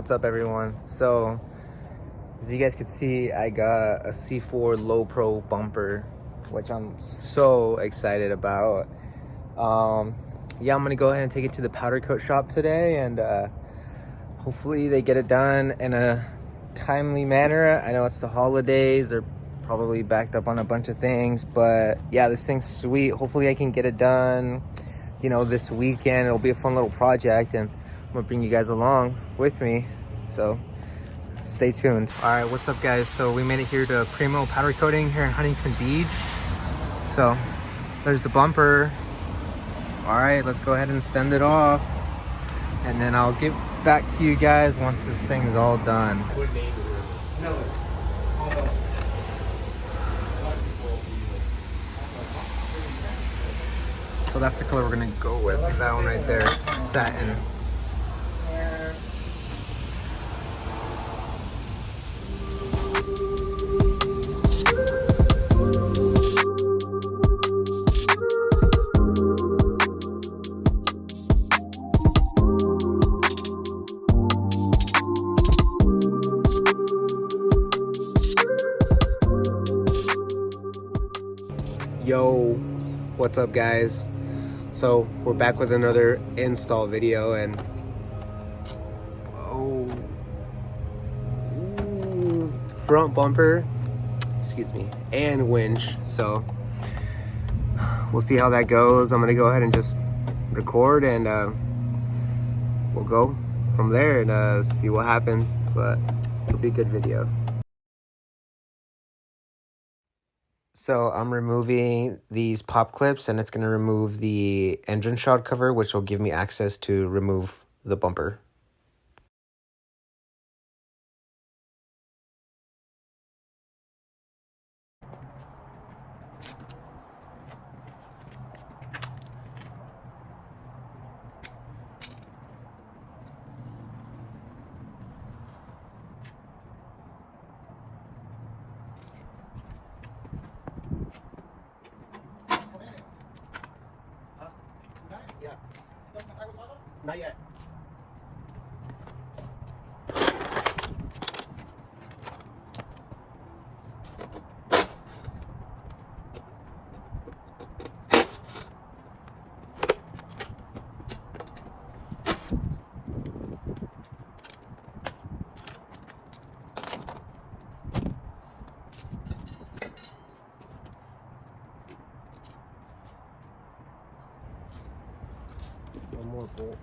What's up, everyone? So as you guys can see, I got a C4 LoPro bumper, which I'm so excited about. Yeah, I'm gonna go ahead and take it to the powder coat shop today, and hopefully they get it done in a timely manner. I know it's the holidays, they're probably backed up on a bunch of things, but yeah, this thing's sweet. Hopefully I can get it done, you know, this weekend. It'll be a fun little project, and I'm gonna bring you guys along with me, so stay tuned. All right, what's up, guys? So we made it here to Primo Powder Coating here in Huntington Beach. So there's the bumper. All right, let's go ahead and send it off, and then I'll get back to you guys once this thing's all done. What name is it? No. So that's the color we're gonna go with. That one right there, satin. Yo, what's up, guys? So we're back with another install video, and front bumper, excuse me, and winch. So we'll see how that goes. I'm gonna go ahead and just record, and we'll go from there and see what happens, but it'll be a good video. So I'm removing these pop clips, and it's going to remove the engine shroud cover, which will give me access to remove the bumper. Yeah. Not yet. One more bolt.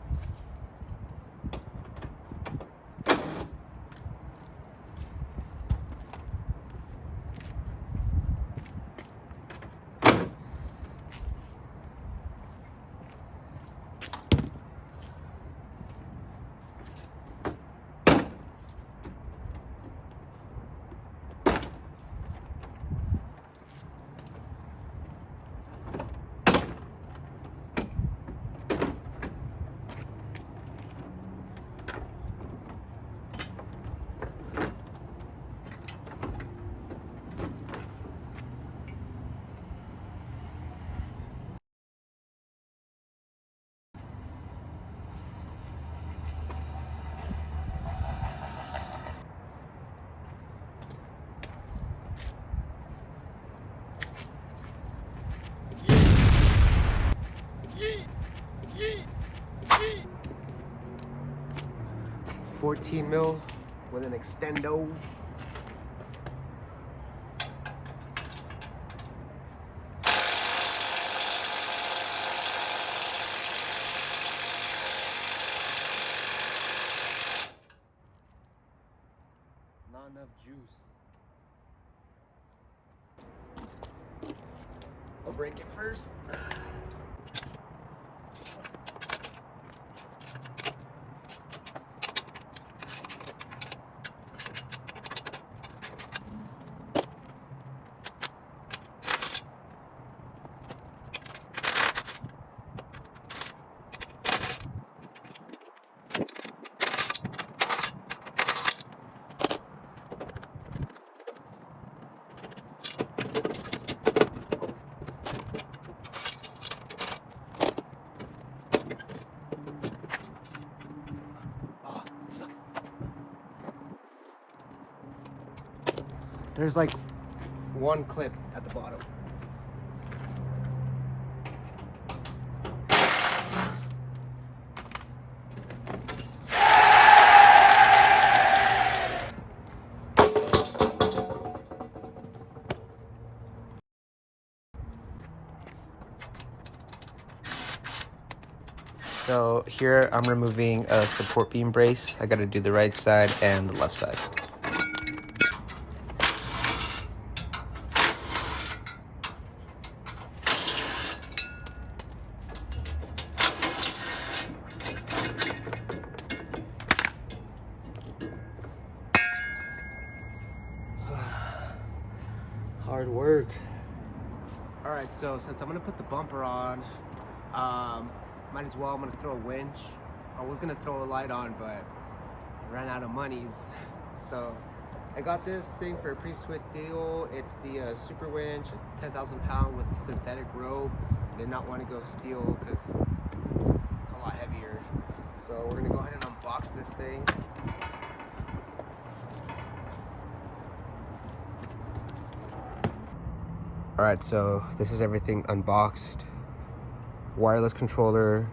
Yeet! Yeet! Yeet! 14 mil with an extendo. Not enough juice. I'll break it first. There's like one clip at the bottom. So here I'm removing a support beam brace. I gotta do the right side and the left side. Hard work. All right, so since I'm gonna put the bumper on, might as well, I'm gonna throw a winch. I was gonna throw a light on, but I ran out of monies. So I got this thing for a pretty sweet deal. It's the super winch, 10,000 pound with synthetic rope. I did not want to go steel because it's a lot heavier. So we're gonna go ahead and unbox this thing. All right, so this is everything unboxed. Wireless controller,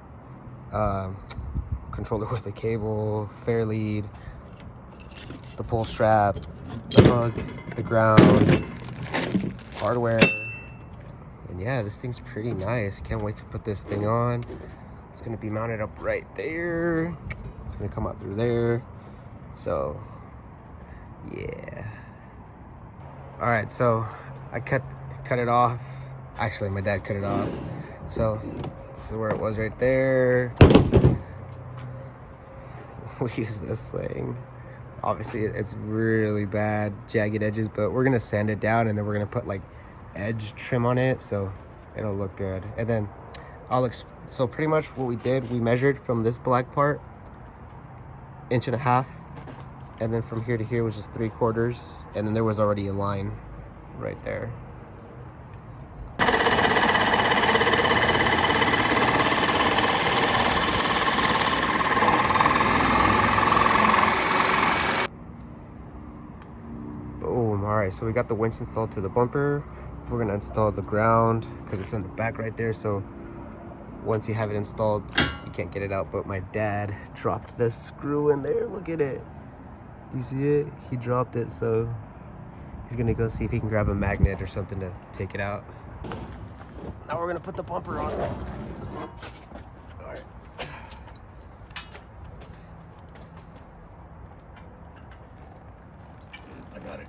controller with a cable, fair lead, the pull strap, the hook, the ground, hardware. And yeah, this thing's pretty nice. Can't wait to put this thing on. It's gonna be mounted up right there. It's gonna come out through there. So yeah. All right, so I cut it off. Actually, my dad cut it off. So this is where it was right there. We use this thing. Obviously, it's really bad, jagged edges, but we're gonna sand it down and then we're gonna put like edge trim on it so it'll look good. And then so pretty much what we did, we measured from this black part 1.5 inches, and then from here to here was just 3/4, and then there was already a line right there. Boom. All right, so we got the winch installed to the bumper. We're gonna install the ground because it's in the back right there, so once you have it installed you can't get it out. But my dad dropped this screw in there. Look at it, you see it? He dropped it, so he's gonna go see if he can grab a magnet or something to take it out. Now we're gonna put the bumper on. All right. I got it.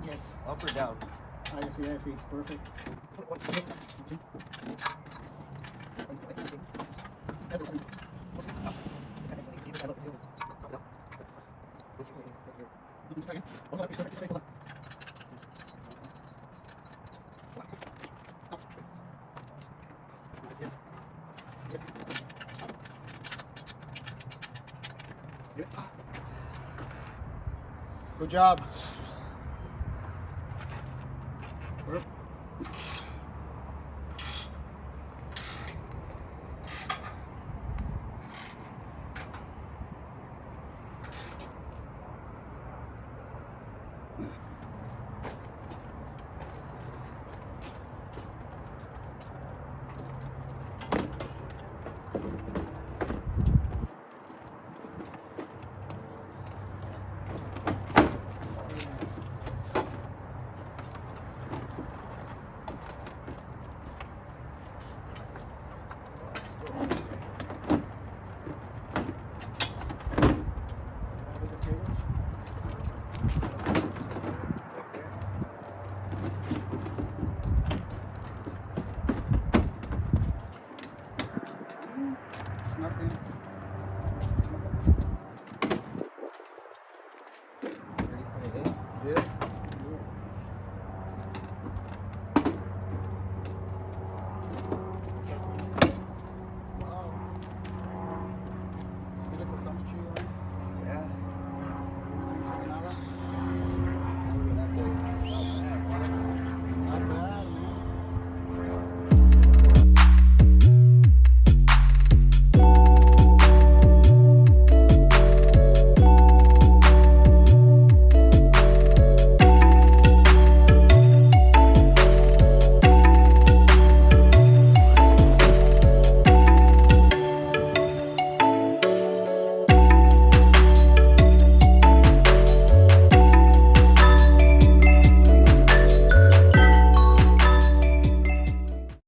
Yes. Up or down? I see. Perfect. Good job. Perfect. It's not really